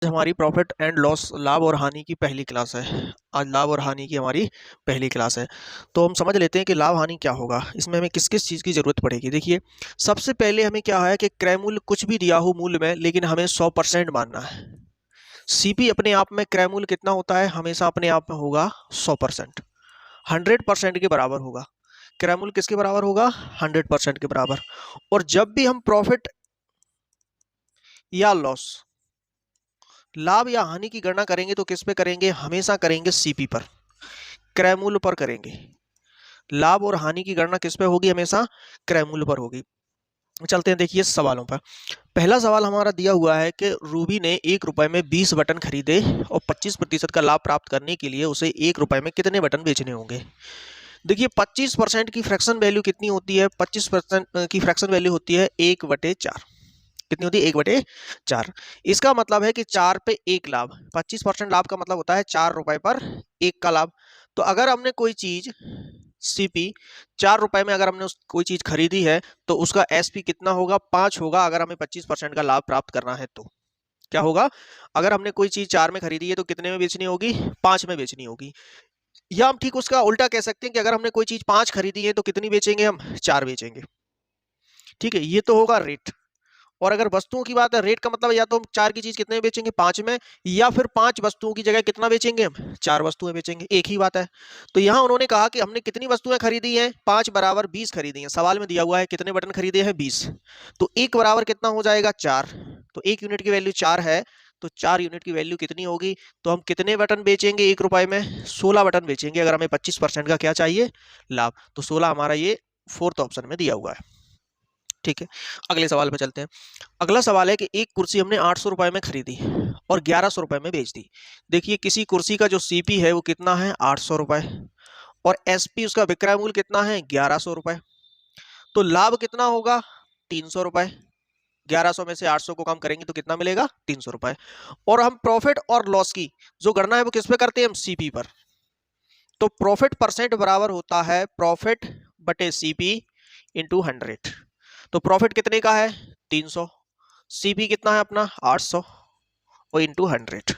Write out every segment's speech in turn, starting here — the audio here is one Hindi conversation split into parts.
हमारी प्रॉफिट एंड लॉस, लाभ और हानि की पहली क्लास है। आज लाभ और हानि की हमारी पहली क्लास है। तो हम समझ लेते हैं कि लाभ हानि क्या होगा, इसमें हमें किस किस चीज़ की ज़रूरत पड़ेगी। देखिए, सबसे पहले हमें क्या है कि क्रय मूल्य कुछ भी दिया हो मूल्य में, लेकिन हमें 100% मानना है। सीपी अपने आप में क्रय मूल्य कितना होता है, हमेशा अपने आप में होगा 100%, 100% के बराबर होगा। क्रय मूल्य किसके बराबर होगा, 100% के बराबर। और जब भी हम प्रॉफिट या लॉस, लाभ या हानि की गणना करेंगे तो किस पे करेंगे, हमेशा करेंगे सीपी पर, क्रय मूल्य पर करेंगे। लाभ और हानि की गणना किस पे होगी, हमेशा क्रय मूल्य पर होगी। चलते हैं देखिए सवालों पर। पहला सवाल हमारा दिया हुआ है कि रूबी ने 1 रुपए में 20 बटन खरीदे और 25% का लाभ प्राप्त करने के लिए उसे 1 रुपए में कितने बटन बेचने होंगे। देखिए 25% की फ्रैक्शन वैल्यू कितनी होती है, 25% की फ्रैक्शन वैल्यू होती है 1/4। कितनी होती है, 1/4। इसका मतलब है कि 4 पे 1 लाभ, 25% लाभ का मतलब होता है 4 रुपए पर 1 का लाभ। तो अगर हमने कोई चीज सीपी 4 रुपए में अगर हमने कोई चीज खरीदी है तो उसका एसपी कितना होगा, 5 होगा। अगर हमें 25% का लाभ प्राप्त करना है तो क्या होगा, अगर हमने कोई चीज 4 में खरीदी है तो कितने में बेचनी होगी, 5 में बेचनी होगी। या हम ठीक उसका उल्टा कह सकते हैं कि अगर हमने कोई चीज 5 खरीदी है तो कितनी बेचेंगे, हम 4 बेचेंगे। ठीक है, ये तो होगा रेट। और अगर वस्तुओं की बात है, रेट का मतलब या तो हम 4 की चीज कितने में बेचेंगे, 5 में, या फिर 5 वस्तुओं की जगह कितना बेचेंगे, हम 4 वस्तुएं बेचेंगे, एक ही बात है। तो यहाँ उन्होंने कहा कि हमने कितनी वस्तुएं खरीदी हैं, 5 बराबर 20 खरीदी हैं। सवाल में दिया हुआ है कितने बटन खरीदे हैं, 20। तो 1 बराबर कितना हो जाएगा, 4। तो 1 यूनिट की वैल्यू 4 है, तो 4 यूनिट की वैल्यू कितनी होगी, तो हम कितने बटन बेचेंगे 1 रुपए में, 16 बटन बेचेंगे। अगर हमें 25% का क्या चाहिए, लाभ, तो 16 हमारा ये फोर्थ ऑप्शन में दिया हुआ है। ठीक है, अगले सवाल पे चलते हैं। अगला सवाल है कि एक कुर्सी हमने 800 रुपए में खरीदी और 1100 रुपए में बेच दी। देखिए किसी कुर्सी का जो सीपी है वो कितना है, 800 रुपए, और एसपी उसका विक्रय मूल्य कितना है, 1100 रुपए। तो लाभ कितना होगा, 300 रुपए। 1100 में से 800 को कम करेंगे तो कितना मिलेगा, 300 रुपए। और हम प्रॉफिट और लॉस की जो गणना है वो किस पे करते हैं, हम सीपी पर। तो प्रॉफिट परसेंट बराबर होता है प्रॉफिट बटे सीपी इंटू 100। तो प्रॉफिट कितने का है, 300, सीपी कितना है अपना 800 और इंटू 100।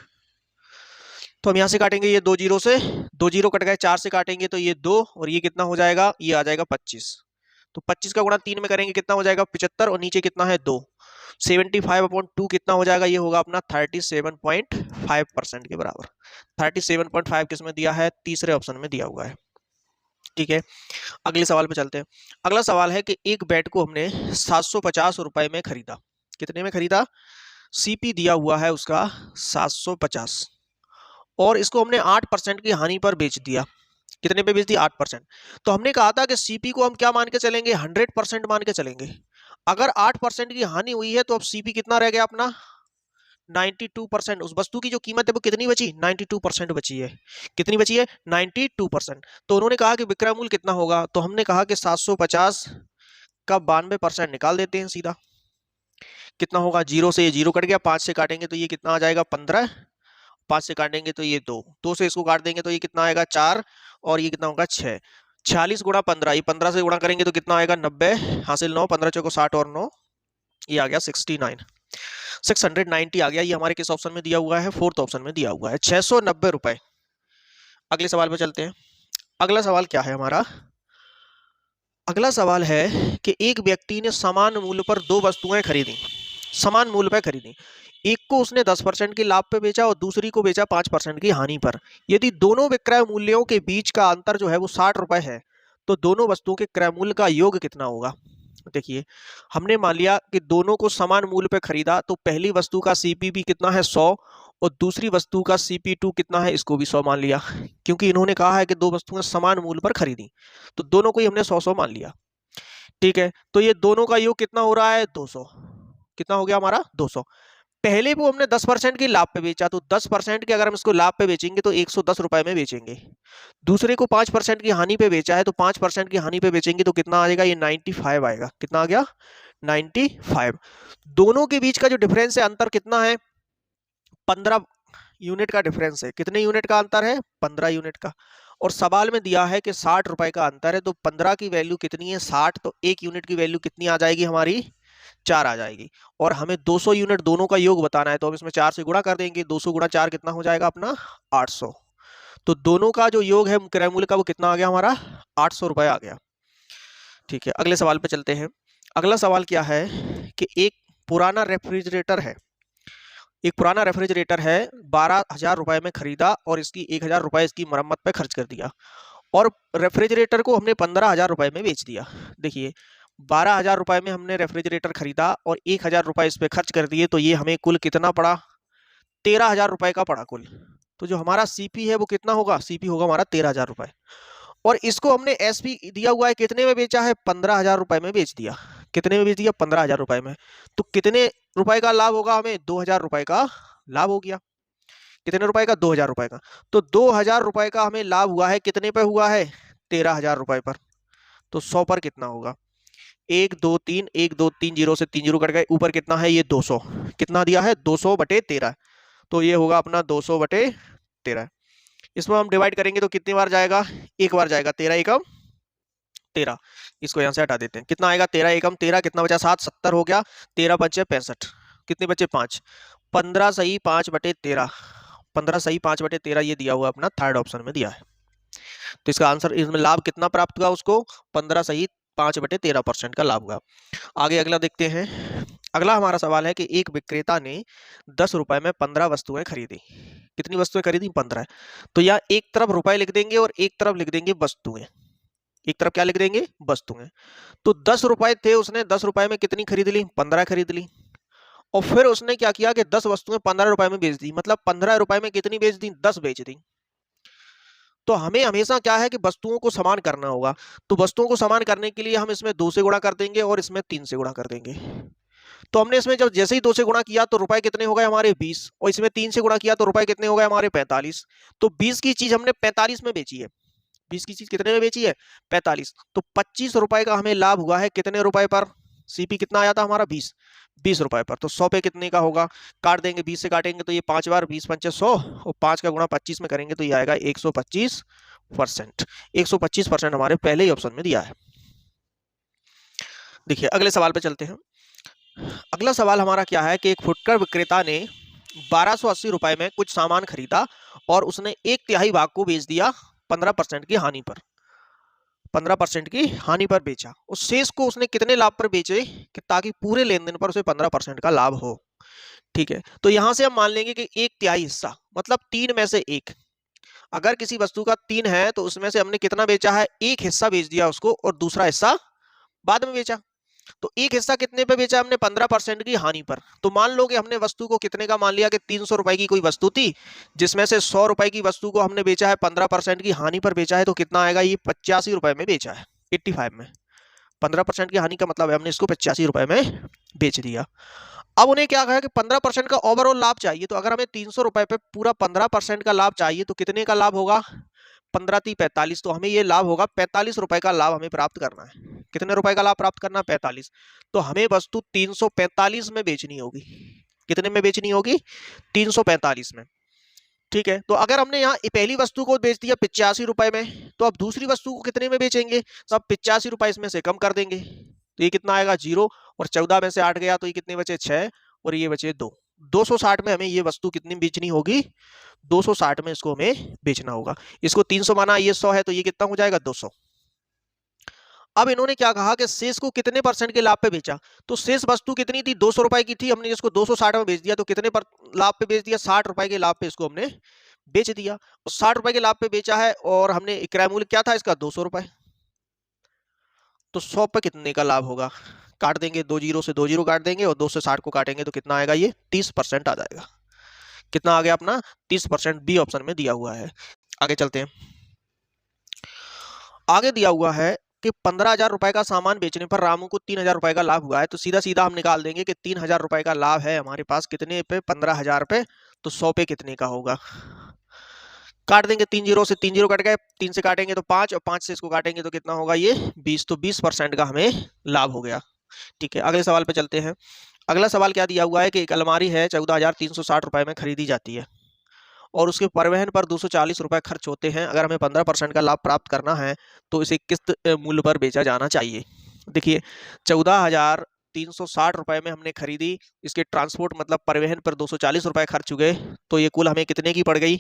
तो हम यहां से काटेंगे, ये 2 जीरो से 2 जीरो कट गए, 4 से काटेंगे तो ये 2, और ये कितना हो जाएगा, ये आ जाएगा 25। तो 25 का गुणा 3 में करेंगे कितना हो जाएगा, 75, और नीचे कितना है 2, 75/2 कितना हो जाएगा, ये होगा अपना 37.5% के बराबर। 37.5 किस में दिया है, तीसरे ऑप्शन में दिया हुआ है। ठीक है, अगले सवाल पे चलते हैं। अगला सवाल है कि एक बैट को हमने 750 रुपए में खरीदा। कितने में खरीदा, सीपी दिया हुआ है उसका 750, और इसको हमने 8% की हानि पर बेच दिया। कितने पे बेच दिया, 8%। तो हमने कहा था कि सीपी को हम क्या मान के चलेंगे, 100% मान के चलेंगे। अगर 8% की हानि हुई है तो अब सीपी कितना रह गया अपना, 92%। उस वस्तु की जो कीमत है वो कितनी बची, 92% बची है। कितनी बची है, 92%। तो उन्होंने कहा कि विक्रय मूल्य कितना होगा, तो हमने कहा कि 750 का 92% निकाल देते हैं सीधा। कितना होगा, जीरो से ये जीरो कट गया, 5 से काटेंगे तो ये कितना आ जाएगा 15, 5 से काटेंगे तो ये 2 से इसको काट देंगे तो ये कितना आएगा 4, और ये कितना होगा 6। 46 गुणा 15, ये 15 से गुणा करेंगे तो कितना आएगा 90, हासिल 9, 15 चौको 60 और 9, ये आ गया 69, 690 आ गया। ये हमारे किस ऑप्शन में दिया हुआ है, फोर्थ ऑप्शन में दिया हुआ है, 690 रुपए। अगले सवाल पे चलते हैं। अगला सवाल क्या है हमारा, अगला सवाल है कि एक व्यक्ति ने समान मूल्य पर 2 वस्तुएं खरीदी, समान मूल्य पर खरीदी। एक को उसने 10% के लाभ पे बेचा और दूसरी को बेचा 5% की हानि पर। यदि दोनों विक्रय मूल्यों के बीच का अंतर जो है वो 60 रुपए है, तो दोनों वस्तुओं के क्रय मूल्य का योग कितना होगा। देखिए, हमने मान लिया कि दोनों को समान मूल्य पे खरीदा, तो पहली वस्तु का सीपीपी कितना है 100, और दूसरी वस्तु का सीपी2 कितना है, इसको भी 100 मान लिया, क्योंकि इन्होंने कहा है कि 2 वस्तुएं समान मूल्य पर खरीदी, तो दोनों को ही हमने 100-100 मान लिया। ठीक है, तो ये दोनों का योग कितना हो रहा है, 200। कितना हो गया हमारा, 200। पहले वो हमने 10% की लाभ पे बेचा, तो 10% के अगर हम इसको लाभ पे बेचेंगे तो 110 रुपए में बेचेंगे। दूसरे को 5% की हानि पे बेचा है, तो 5% की हानि पे बेचेंगे तो कितना आ जाएगा, ये 95 आएगा। कितना आ गया, 95। दोनों के बीच का जो डिफरेंस है, अंतर कितना है, 15 यूनिट का डिफरेंस है। कितने यूनिट का अंतर है, 15 यूनिट का। और सवाल में दिया है कि 60 रुपए का अंतर है, तो 15 की वैल्यू कितनी है, 60, तो 1 यूनिट की वैल्यू कितनी आ जाएगी हमारी, 4 आ जाएगी। और हमें 200 यूनिट दोनों का योग बताना है, तो हम इसमें 4 से गुणा कर देंगे। 200 गुणा 4 कितना हो जाएगा अपना 800। तो दोनों का जो योग है क्रय मूल्य का वो कितना आ गया हमारा 800 रुपए आ गया। ठीक है, अगले सवाल पे चलते हैं। अगला सवाल क्या है कि एक पुराना रेफ्रिजरेटर है, एक पुराना रेफ्रिजरेटर है, 12,000 रुपए में खरीदा और इसकी 1,000 रुपए इसकी मरम्मत पे खर्च कर दिया, और रेफ्रिजरेटर को हमने 15,000 रुपए में बेच दिया। देखिए 12,000 रुपए में हमने रेफ्रिजरेटर खरीदा और 1,000 रुपए इस पे खर्च कर दिए, तो ये हमें कुल कितना पड़ा 13,000 रुपए का पड़ा कुल। तो जो हमारा सीपी है वो कितना होगा, सीपी होगा हमारा 13,000 रुपए। और इसको हमने एसपी दिया हुआ है कितने में बेचा है 15,000 रुपए में बेच दिया। कितने में बेच दिया 15,000 रुपए में। तो कितने रुपए का लाभ होगा हमें 2,000 रुपए का लाभ हो गया। कितने रुपए का 2,000 रुपए का। तो 2,000 रुपए का हमें लाभ हुआ है, कितने पे हुआ है 13,000 रुपए पर। तो 100 पर कितना होगा 1 2 3 1 2 3 जीरो से 3 जीरो कट गए, ऊपर कितना है ये 200, कितना दिया है 200 बटे 13। तो ये होगा अपना 200 बटे 13। इसमें हम डिवाइड करेंगे तो कितनी बार जाएगा, एक बार जाएगा, 13 एकम 13। इसको यहाँ से हटा देते हैं, कितना आएगा 13 एकम 13, कितना बचा 7 70 हो गया, 13 बचे 65, कितने बचे 5, 15 सही 5 बटे 13, 15 सही 5 बटे 13 ये दिया हुआ अपना थर्ड ऑप्शन में दिया है। तो इसका आंसर, इसमें लाभ कितना प्राप्त हुआ उसको 15 सही 5 बटे 13% का लाभ हुआ। आगे अगला देखते हैं। अगला हमारा सवाल है कि एक विक्रेता ने 10 रुपए में 15 वस्तुएं खरीदी। कितनी वस्तुएं खरीदी 15। तो यहाँ एक तरफ रुपए लिख देंगे और एक तरफ लिख देंगे वस्तुएं। एक तरफ क्या लिख देंगे वस्तुएं। तो 10 रुपए थे, उसने 10 रुपए में कितनी खरीद ली 15 खरीद ली। और फिर उसने क्या किया कि 10 वस्तुएं 15 रुपए में बेच दी, मतलब 15 रुपए में कितनी बेच दी 10 बेच दी। तो हमें हमेशा क्या है कि वस्तुओं को समान करना होगा। तो वस्तुओं को समान करने के लिए हम इसमें 2 से गुणा कर देंगे और इसमें 3 से गुणा कर देंगे। तो हमने इसमें जब जैसे ही 2 से गुणा किया तो रुपए कितने हो गए हमारे 20, और इसमें 3 से गुणा किया तो रुपए कितने हो गए हमारे 45। तो 20 की चीज हमने 45 में बेची है। 20 की चीज कितने में बेची है 45। तो 25 रुपए का हमें लाभ हुआ है कितने रुपए पर, सीपी कितना आया था हमारा 20 रुपए पर। तो 100 पे कितने का होगा, काट देंगे 20 से काटेंगे तो ये 5 बार 20 पंचे 100, और 5 का गुणा 25 में करेंगे तो ये आएगा 125%। 125% हमारे पहले ही ऑप्शन में दिया है। देखिए अगले सवाल पे चलते हैं। अगला सवाल हमारा क्या है कि एक फुटकर विक्रेता ने 1280 रुपए में कुछ सामान खरीदा और उसने 1/3 भाग को बेच दिया 15% की हानि पर। 15% की हानि पर बेचा। उस शेष को उसने कितने लाभ पर बेचे कि ताकि पूरे लेन देन पर उसे 15% का लाभ हो। ठीक है, तो यहां से हम मान लेंगे कि 1/3 हिस्सा मतलब 3 में से 1। अगर किसी वस्तु का 3 है तो उसमें से हमने कितना बेचा है, एक हिस्सा बेच दिया उसको और दूसरा हिस्सा बाद में बेचा। तो एक हिस्सा कितने पे बेचा हमने 15% की हानि पर। तो मान लो कि हमने वस्तु को कितने का मान लिया कि 300 रुपए की कोई वस्तु थी, जिसमें से 100 रुपए की वस्तु को हमने बेचा है 15% की हानि पर बेचा है, तो कितना आएगा ये 85 रुपए में बेचा है 85 में। 15% की हानि का मतलब है हमने इसको 85 रुपए में बेच दिया। अब उन्हें क्या कहा कि 15% का ओवरऑल लाभ चाहिए। तो अगर हमें 300 रुपए पे पूरा 15% का लाभ चाहिए तो कितने का लाभ होगा 15 × 45। तो हमें ये लाभ होगा 45 रुपए का लाभ हमें प्राप्त करना है। कितने रुपए का लाभ प्राप्त करना है 45। तो हमें वस्तु 345 में बेचनी होगी। कितने में बेचनी होगी 345 में। ठीक है, तो अगर हमने यहाँ पहली वस्तु को बेच दिया 85 रुपए में, तो अब दूसरी वस्तु को कितने में बेचेंगे, तो अब 85 रुपए इसमें से कम कर देंगे तो ये कितना आएगा 0, और 14 में से 8 गया तो ये कितने बचे 6, और ये बचे 2। 260 में हमें ये वस्तु कितनी बेचनी होगी 260 में इसको हमें बेचना होगा। इसको 300 माना, ये 100 है तो ये कितना हो जाएगा 200। अब इन्होंने क्या कहा कि शेष को कितने % के लाभ पे बेचा। तो शेष वस्तु कितनी थी 200 रुपए की थी, हमने इसको 260 में बेच दिया तो कितने पर लाभ पे बेच दिया 60 रुपए के लाभ पे इसको हमने बेच दिया। और 60 रुपए के लाभ पे बेचा है और हमने क्रय मूल्य क्या था इसका 200 रुपए। तो 100 पे कितने का लाभ होगा, काट देंगे 2 जीरो से 2 जीरो काट देंगे और 2 से 60 को काटेंगे तो कितना आएगा ये 30% आ जाएगा। कितना आ गया अपना 30%, बी ऑप्शन में दिया हुआ है। आगे चलते हैं। आगे दिया हुआ है कि 15,000 रुपए का सामान बेचने पर रामू को 3,000 रुपए का लाभ हुआ है। तो सीधा सीधा हम निकाल देंगे कि 3,000 रुपए का लाभ है हमारे पास कितने पे 15,000 पे, तो 100 पे कितने का होगा, काट देंगे 3 जीरो से 3 जीरो कट गए, 3 से काटेंगे तो 5 और 5 से इसको काटेंगे तो कितना होगा ये 20। तो 20% का हमें लाभ हो गया। ठीक है, अगले सवाल पे चलते हैं। अगला सवाल क्या दिया हुआ है कि एक अलमारी है 14,360 रुपए में खरीदी जाती है और उसके परिवहन पर 240 रुपए खर्च होते हैं। अगर हमें 15% का लाभ प्राप्त करना है तो इसे किस मूल्य पर बेचा जाना चाहिए। देखिए 14,000 360 रुपए में हमने खरीदी, इसके ट्रांसपोर्ट मतलब परिवहन पर 240 रुपए खर्च हुए, तो ये कुल हमें कितने की पड़ गई?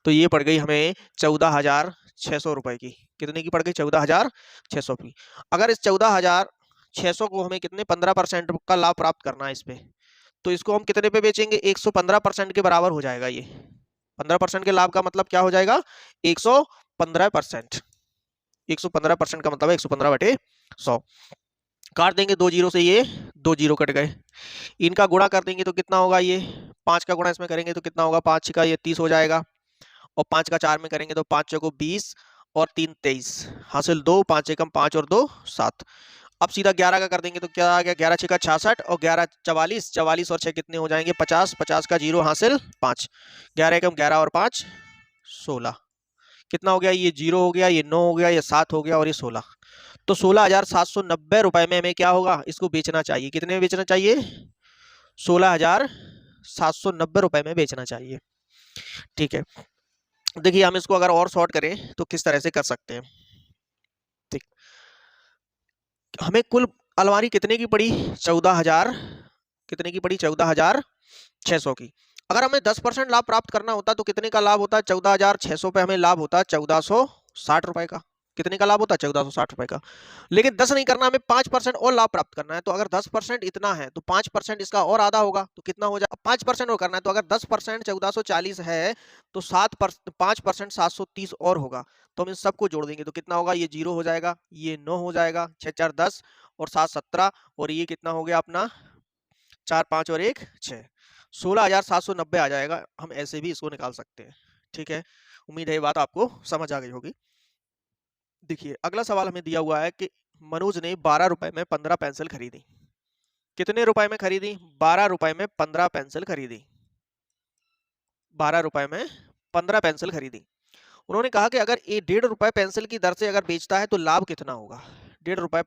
तो ये पड़ गई हमें 14,600 रुपए की। कितने की पड़ गई? 14,600 की। अगर इस 14,600 को हमें कितने 15% का लाभ प्राप्त करना है इस पे, तो इसको हम कितने पे बेचेंगे? 115% के बराबर हो जाएगा ये। 15% के लाभ का मतलब क्या हो जाएगा? 115%। 115% का मतलब है 115/100। काट देंगे 2 जीरो से, ये 2 जीरो कट गए। इनका गुणा कर देंगे तो कितना होगा? ये 5 का गुणा इसमें करेंगे तो कितना होगा? 5 का ये 30 हो जाएगा, और 5 का 4 में करेंगे तो 5 चौको 20 और 3 23, हासिल 2, 5 एकम 5 और 2 7। अब सीधा 11 का कर देंगे तो क्या आ गया? 11 छक्का 66 और 11 44, 44 और 6 कितने हो जाएंगे? 50, 50 का 0 हासिल 5, 11 एकम 11 और 5 16। कितना हो गया? ये 0 हो गया, ये 9 हो गया, ये 7 हो गया और ये 16। तो 16,790 रुपए में हमें क्या होगा? इसको बेचना चाहिए। कितने में बेचना चाहिए? 16,790 रुपए में बेचना चाहिए। ठीक है, देखिए हम इसको अगर और शॉर्ट करें तो किस तरह से कर सकते हैं। ठीक, हमें कुल अलमारी कितने की पड़ी? 14,000। कितने की पड़ी? 14,600 की। अगर हमें 10% लाभ प्राप्त करना होता तो कितने का लाभ होता? 14,600 पे हमें लाभ होता 1460 रुपए का। कितने का लाभ होता? 1460 रुपए का। लेकिन 10 नहीं करना, हमें 5% और लाभ प्राप्त करना है। तो अगर 10% इतना है तो 5% इसका और आधा होगा, तो कितना हो जाए? 5% और करना है, तो अगर 10% 1440 है तो 5% 730 और होगा। तो हम इन सबको जोड़ देंगे तो कितना होगा? ये 0 हो जाएगा, ये 9 हो जाएगा, 6 4 10 और 7 17, और ये कितना हो गया अपना? 4 5 और 1 6। 16,790 आ जाएगा। हम ऐसे भी इसको निकाल सकते हैं। ठीक है, उम्मीद है ये बात आपको समझ आ गई होगी। देखिए अगला सवाल हमें दिया हुआ है कि मनोज ने 12 रुपए में 15 पेंसिल खरीदी। कितने रुपए में खरीदी? 12 रुपए में 15 पेंसिल खरीदी। 12 रुपए में 15 पेंसिल खरीदी। उन्होंने कहा कि अगर ये 1.5 रुपए पेंसिल की दर से अगर बेचता है तो लाभ कितना होगा? 1.5 रुपए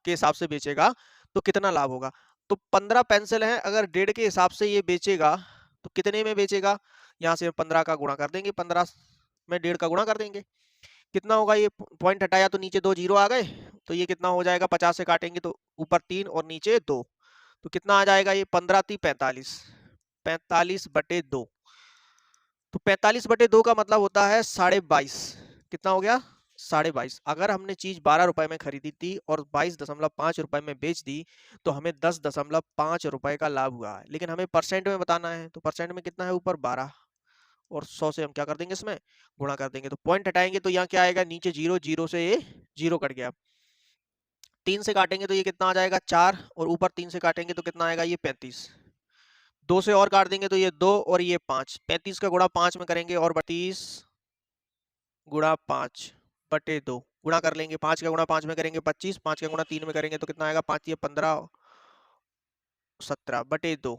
के हिसाब से बेचेगा तो कितना लाभ होगा? तो 15 पेंसिल है, अगर 1.5 के हिसाब से ये बेचेगा तो कितने में बेचेगा? यहाँ से 15 का गुणा कर देंगे, 15 में 1.5 का गुणा कर देंगे। कितना होगा? ये पॉइंट हटाया तो नीचे 2 जीरो आ गए, तो ये कितना हो जाएगा? 50 से काटेंगे तो ऊपर 3 और नीचे 2, तो कितना आ जाएगा? ये 15 × 45, 45/2। तो 45/2 का मतलब होता है 22.5। कितना हो गया? 22.5। अगर हमने चीज 12 रुपए में खरीदी थी और 22.5 रुपए में बेच दी तो हमें 10.5 रुपए का लाभ हुआ है। लेकिन हमें परसेंट में बताना है, तो परसेंट में कितना है? ऊपर 12, और 100 से हम क्या कर देंगे? इसमें गुणा कर देंगे। तो पॉइंट हटाएंगे तो यहाँ क्या आएगा? नीचे 0, 0 से ये 0 कट गया। 3 से काटेंगे तो ये कितना आ जाएगा? 4, और ऊपर 3 से काटेंगे तो कितना आएगा? ये 35। 2 से और काट देंगे तो ये 2 और ये 5। 35 का गुणा 5 में करेंगे और 32 गुणा 5/2 गुणा कर लेंगे। 5 का गुणा 5 में करेंगे 25, 5 का गुणा 3 में करेंगे तो कितना आएगा? 5 ये 15, 17/2।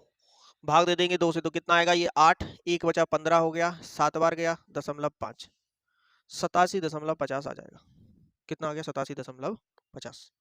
भाग दे देंगे 2 से तो कितना आएगा? ये 8, 1 बचा 15 हो गया, 7 बार गया 0.5, 87.50 आ जाएगा। कितना आ गया? 87.50।